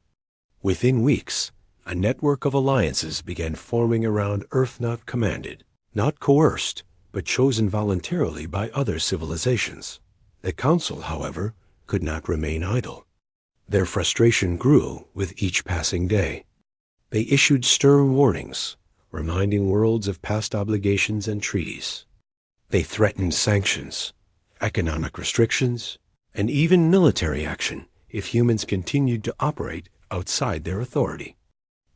Within weeks, a network of alliances began forming around Earth, not commanded, not coerced, but chosen voluntarily by other civilizations. The Council, however, could not remain idle. Their frustration grew with each passing day. They issued stern warnings, reminding worlds of past obligations and treaties. They threatened sanctions, economic restrictions, and even military action if humans continued to operate outside their authority.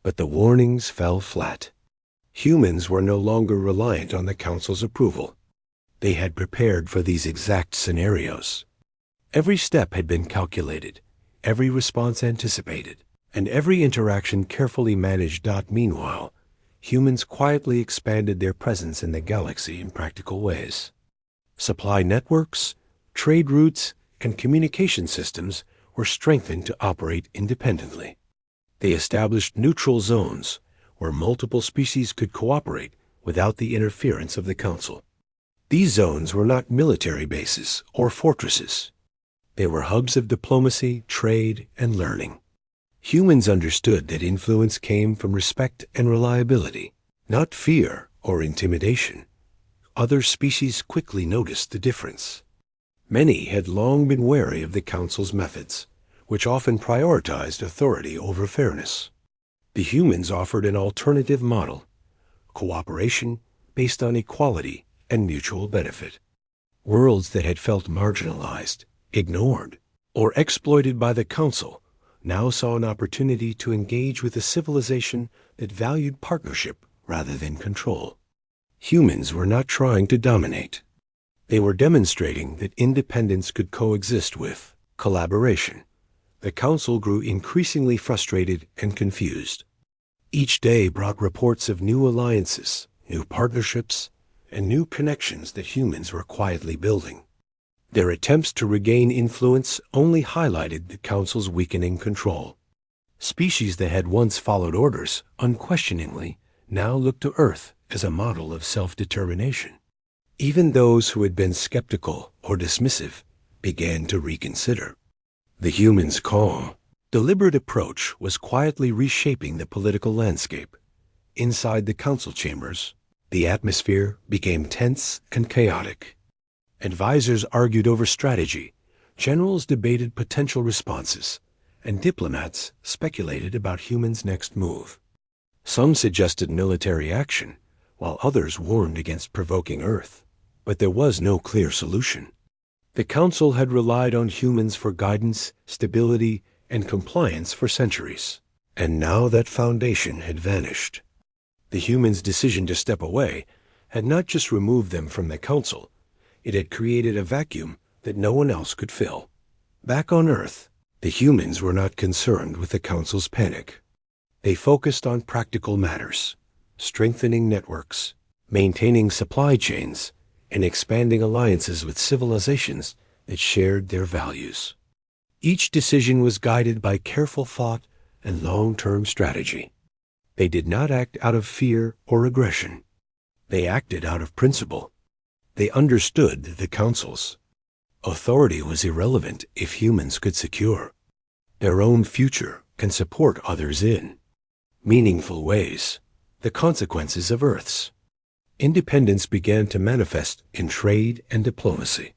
But the warnings fell flat. Humans were no longer reliant on the Council's approval. They had prepared for these exact scenarios. Every step had been calculated, every response anticipated, and every interaction carefully managed. Meanwhile, humans quietly expanded their presence in the galaxy in practical ways. Supply networks, trade routes, and communication systems were strengthened to operate independently. They established neutral zones where multiple species could cooperate without the interference of the Council. These zones were not military bases or fortresses. They were hubs of diplomacy, trade, and learning. Humans understood that influence came from respect and reliability, not fear or intimidation. Other species quickly noticed the difference. Many had long been wary of the Council's methods, which often prioritized authority over fairness. The humans offered an alternative model, cooperation based on equality and mutual benefit. Worlds that had felt marginalized, ignored, or exploited by the Council now saw an opportunity to engage with a civilization that valued partnership rather than control. Humans were not trying to dominate. They were demonstrating that independence could coexist with collaboration. The Council grew increasingly frustrated and confused. Each day brought reports of new alliances, new partnerships, and new connections that humans were quietly building. Their attempts to regain influence only highlighted the Council's weakening control. Species that had once followed orders unquestioningly now looked to Earth as a model of self-determination. Even those who had been skeptical or dismissive began to reconsider. The humans' calm, deliberate approach was quietly reshaping the political landscape. Inside the council chambers, the atmosphere became tense and chaotic. Advisors argued over strategy, generals debated potential responses, and diplomats speculated about humans' next move. Some suggested military action, while others warned against provoking Earth. But there was no clear solution. The Council had relied on humans for guidance, stability, and compliance for centuries, and now that foundation had vanished. The humans' decision to step away had not just removed them from the Council, it had created a vacuum that no one else could fill. Back on Earth, the humans were not concerned with the Council's panic. They focused on practical matters, strengthening networks, maintaining supply chains, and expanding alliances with civilizations that shared their values. Each decision was guided by careful thought and long-term strategy. They did not act out of fear or aggression. They acted out of principle. They understood the Council's authority was irrelevant if humans could secure their own future and support others in meaningful ways. The consequences of Earth's independence began to manifest in trade and diplomacy.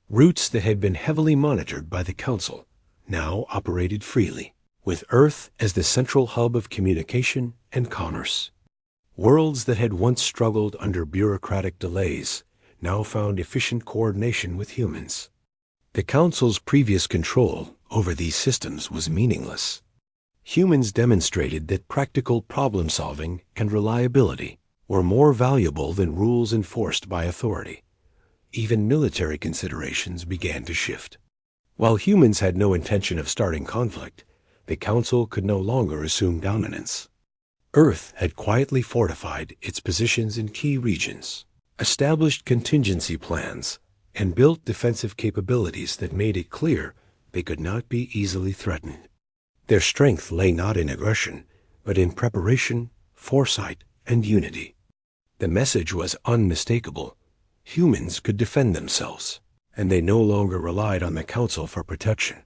Routes that had been heavily monitored by the Council now operated freely, with Earth as the central hub of communication and commerce. Worlds that had once struggled under bureaucratic delays now found efficient coordination with humans. The Council's previous control over these systems was meaningless. Humans demonstrated that practical problem-solving and reliability were more valuable than rules enforced by authority. Even military considerations began to shift. While humans had no intention of starting conflict, the Council could no longer assume dominance. Earth had quietly fortified its positions in key regions, established contingency plans, and built defensive capabilities that made it clear they could not be easily threatened. Their strength lay not in aggression, but in preparation, foresight, and unity. The message was unmistakable. Humans could defend themselves, and they no longer relied on the Council for protection.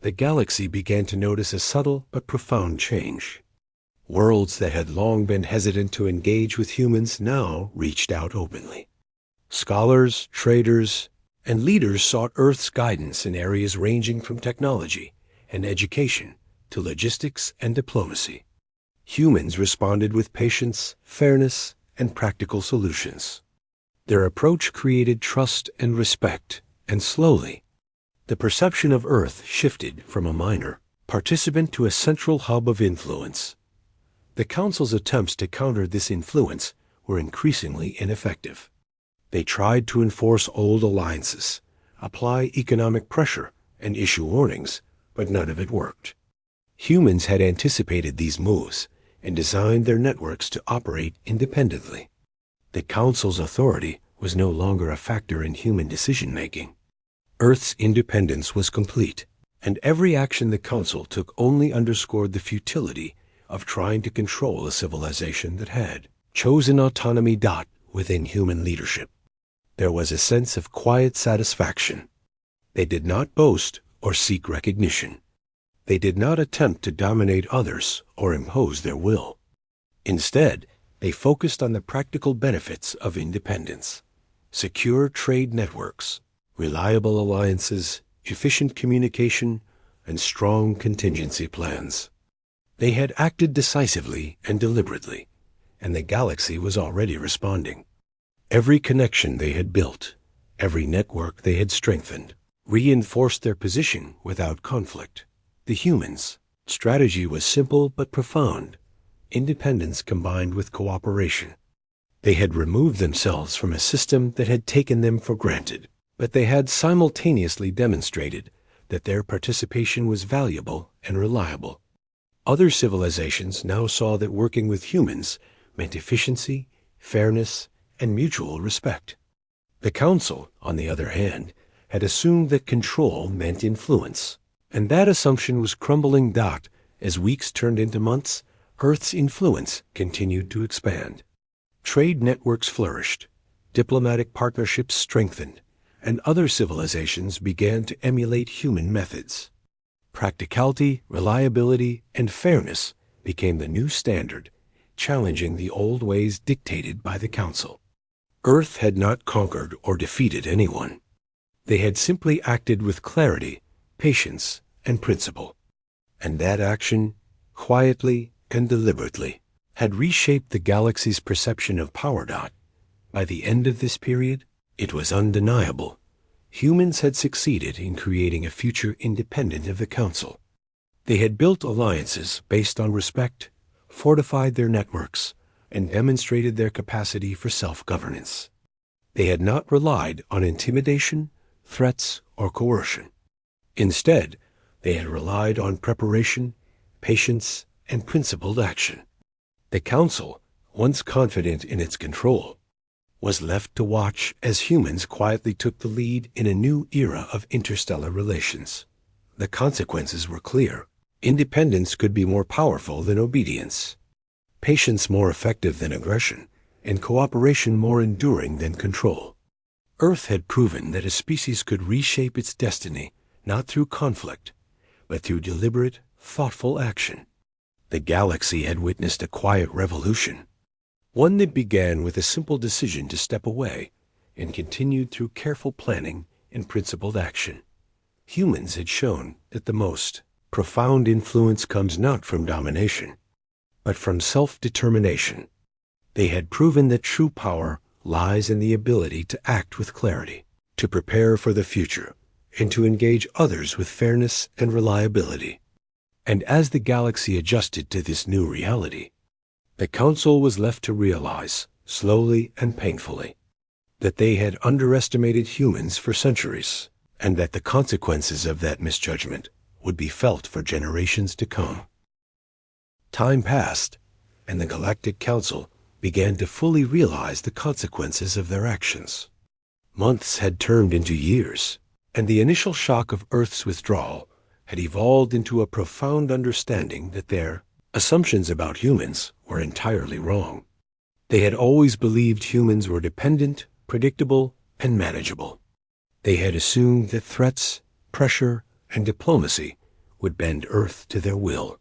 The galaxy began to notice a subtle but profound change. Worlds that had long been hesitant to engage with humans now reached out openly. Scholars, traders, and leaders sought Earth's guidance in areas ranging from technology and education to logistics and diplomacy. Humans responded with patience, fairness, and practical solutions. Their approach created trust and respect, and slowly, the perception of Earth shifted from a minor participant to a central hub of influence. The Council's attempts to counter this influence were increasingly ineffective. They tried to enforce old alliances, apply economic pressure, and issue warnings, but none of it worked. Humans had anticipated these moves and designed their networks to operate independently. The Council's authority was no longer a factor in human decision-making. Earth's independence was complete, and every action the Council took only underscored the futility of trying to control a civilization that had chosen autonomy. Within human leadership, there was a sense of quiet satisfaction. They did not boast or seek recognition. They did not attempt to dominate others or impose their will. Instead, they focused on the practical benefits of independence: secure trade networks, reliable alliances, efficient communication, and strong contingency plans. They had acted decisively and deliberately, and the galaxy was already responding. Every connection they had built, Every network they had strengthened reinforced their position without conflict. The humans' strategy was simple but profound: independence combined with cooperation. They had removed themselves from a system that had taken them for granted, but they had simultaneously demonstrated that their participation was valuable and reliable. Other civilizations now saw that working with humans meant efficiency, fairness, and mutual respect. The Council, on the other hand, had assumed that control meant influence, and that assumption was crumbling. As weeks turned into months, Earth's influence continued to expand. Trade networks flourished, diplomatic partnerships strengthened, and other civilizations began to emulate human methods. Practicality, reliability, and fairness became the new standard, challenging the old ways dictated by the Council. Earth had not conquered or defeated anyone. They had simply acted with clarity, patience, and principle. And that action, quietly and deliberately, had reshaped the galaxy's perception of power. By the end of this period, it was undeniable. Humans had succeeded in creating a future independent of the Council. They had built alliances based on respect, fortified their networks, and demonstrated their capacity for self-governance. They had not relied on intimidation, threats, or coercion. Instead, they had relied on preparation, patience, and principled action. The Council, once confident in its control, was left to watch as humans quietly took the lead in a new era of interstellar relations. The consequences were clear. Independence could be more powerful than obedience, patience more effective than aggression, and cooperation more enduring than control. Earth had proven that a species could reshape its destiny not through conflict, but through deliberate, thoughtful action. The galaxy had witnessed a quiet revolution, one that began with a simple decision to step away and continued through careful planning and principled action. Humans had shown that the most profound influence comes not from domination, but from self-determination. They had proven that true power lies in the ability to act with clarity, to prepare for the future, and to engage others with fairness and reliability. And as the galaxy adjusted to this new reality, the Council was left to realize, slowly and painfully, that they had underestimated humans for centuries, and that the consequences of that misjudgment would be felt for generations to come. Time passed, and the Galactic Council began to fully realize the consequences of their actions. Months had turned into years, and the initial shock of Earth's withdrawal had evolved into a profound understanding that their assumptions about humans were entirely wrong. They had always believed humans were dependent, predictable, and manageable. They had assumed that threats, pressure, and diplomacy would bend Earth to their will.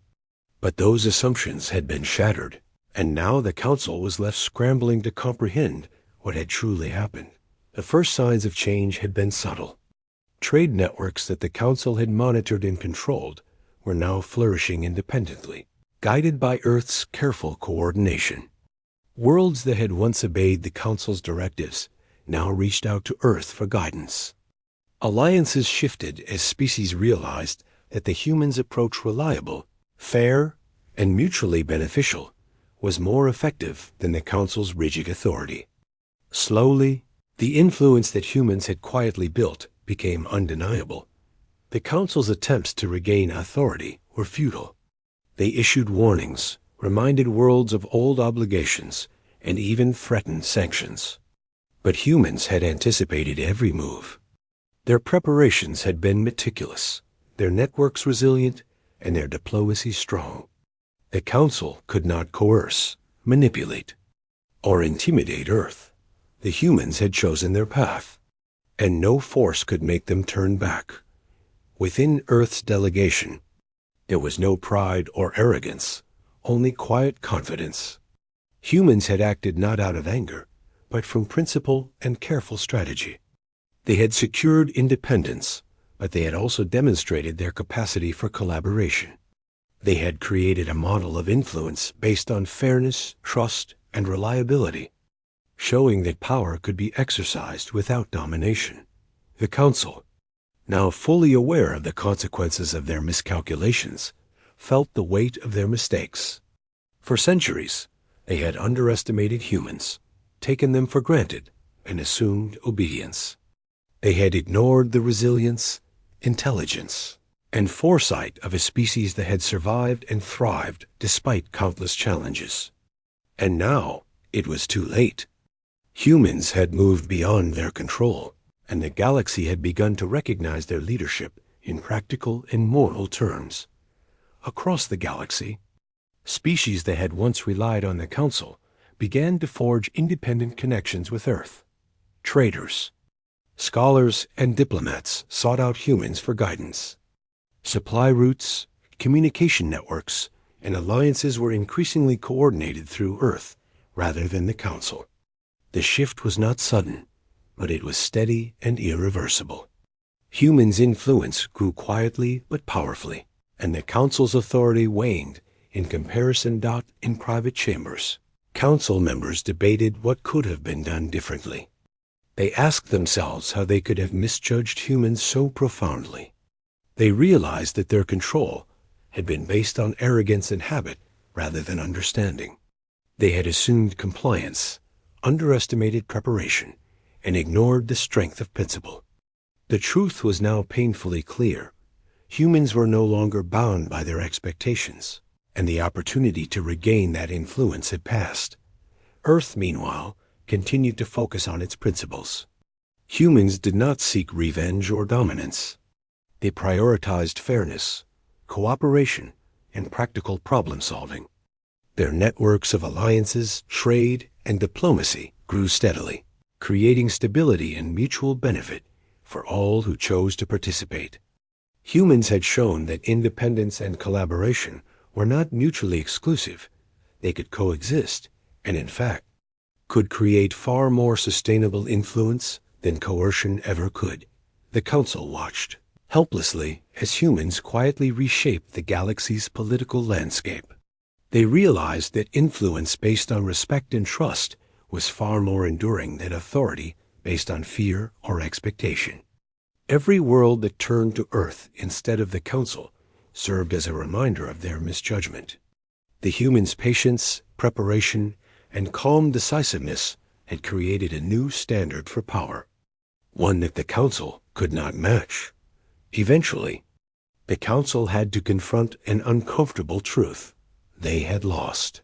But those assumptions had been shattered, and now the Council was left scrambling to comprehend what had truly happened. The first signs of change had been subtle. Trade networks that the Council had monitored and controlled were now flourishing independently, guided by Earth's careful coordination. Worlds that had once obeyed the Council's directives now reached out to Earth for guidance. Alliances shifted as species realized that the humans' approach, reliable, fair, and mutually beneficial, was more effective than the Council's rigid authority. Slowly, the influence that humans had quietly built became undeniable. The Council's attempts to regain authority were futile. They issued warnings, reminded worlds of old obligations, and even threatened sanctions. But humans had anticipated every move. Their preparations had been meticulous, their networks resilient, and their diplomacy strong. The Council could not coerce, manipulate, or intimidate Earth. The humans had chosen their path, and no force could make them turn back. Within Earth's delegation, there was no pride or arrogance, only quiet confidence. Humans had acted not out of anger, but from principle and careful strategy. They had secured independence, but they had also demonstrated their capacity for collaboration. They had created a model of influence based on fairness, trust, and reliability. showing that power could be exercised without domination. The Council, now fully aware of the consequences of their miscalculations, felt the weight of their mistakes. For centuries, they had underestimated humans, taken them for granted, and assumed obedience. They had ignored the resilience, intelligence, and foresight of a species that had survived and thrived despite countless challenges. And now it was too late. Humans had moved beyond their control, and the galaxy had begun to recognize their leadership in practical and moral terms. Across the galaxy, species that had once relied on the Council began to forge independent connections with Earth. Traders, scholars, and diplomats sought out humans for guidance. Supply routes, communication networks, and alliances were increasingly coordinated through Earth rather than the Council. The shift was not sudden, but it was steady and irreversible. Humans' influence grew quietly but powerfully, and the Council's authority waned in comparison. In private chambers, Council members debated what could have been done differently. They asked themselves how they could have misjudged humans so profoundly. They realized that their control had been based on arrogance and habit rather than understanding. They had assumed compliance, underestimated preparation, and ignored the strength of principle. The truth was now painfully clear. Humans were no longer bound by their expectations, and the opportunity to regain that influence had passed. Earth, meanwhile, continued to focus on its principles. Humans did not seek revenge or dominance. They prioritized fairness, cooperation, and practical problem-solving. Their networks of alliances, trade, and diplomacy grew steadily, creating stability and mutual benefit for all who chose to participate. Humans had shown that independence and collaboration were not mutually exclusive. They could coexist, and in fact, could create far more sustainable influence than coercion ever could. The Council watched helplessly as humans quietly reshaped the galaxy's political landscape. They realized that influence based on respect and trust was far more enduring than authority based on fear or expectation. Every world that turned to Earth instead of the Council served as a reminder of their misjudgment. The humans' patience, preparation, and calm decisiveness had created a new standard for power, one that the Council could not match. Eventually, the Council had to confront an uncomfortable truth. They had lost.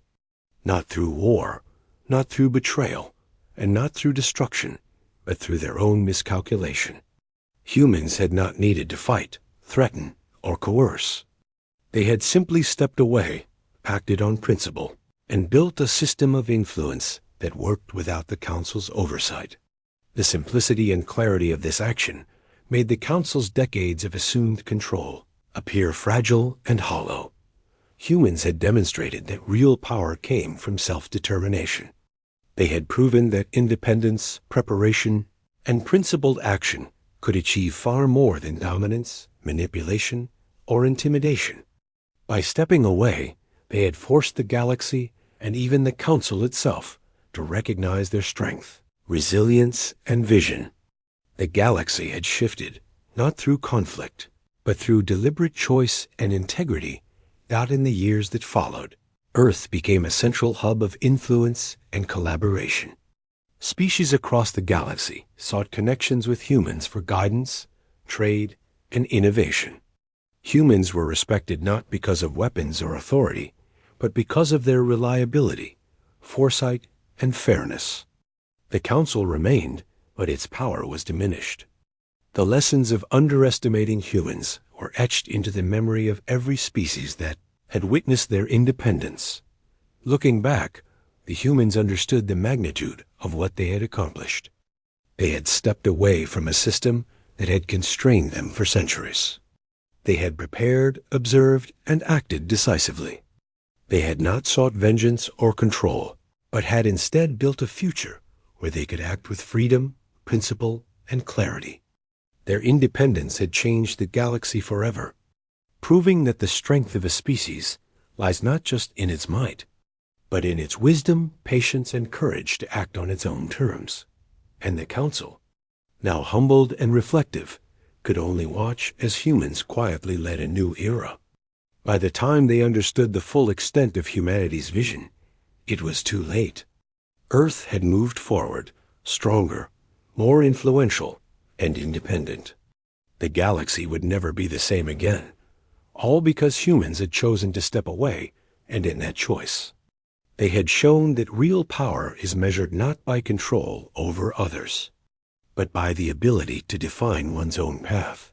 Not through war, not through betrayal, and not through destruction, but through their own miscalculation. Humans had not needed to fight, threaten, or coerce. They had simply stepped away, acted on principle, and built a system of influence that worked without the Council's oversight. The simplicity and clarity of this action made the Council's decades of assumed control appear fragile and hollow. Humans had demonstrated that real power came from self-determination. They had proven that independence, preparation, and principled action could achieve far more than dominance, manipulation, or intimidation. By stepping away, they had forced the galaxy and even the Council itself to recognize their strength, resilience, and vision. The galaxy had shifted, not through conflict, but through deliberate choice and integrity. In the years that followed, Earth became a central hub of influence and collaboration. Species across the galaxy sought connections with humans for guidance, trade, and innovation. Humans were respected not because of weapons or authority, but because of their reliability, foresight, and fairness. The Council remained, but its power was diminished. The lessons of underestimating humans were etched into the memory of every species that had witnessed their independence. Looking back, the humans understood the magnitude of what they had accomplished. They had stepped away from a system that had constrained them for centuries. They had prepared, observed, and acted decisively. They had not sought vengeance or control, but had instead built a future where they could act with freedom, principle, and clarity. Their independence had changed the galaxy forever, proving that the strength of a species lies not just in its might, but in its wisdom, patience, and courage to act on its own terms. And the council, now humbled and reflective, could only watch as humans quietly led a new era. By the time they understood the full extent of humanity's vision, it was too late. Earth had moved forward, stronger, more influential, and independent. The galaxy would never be the same again, all because humans had chosen to step away, and in that choice, they had shown that real power is measured not by control over others, but by the ability to define one's own path.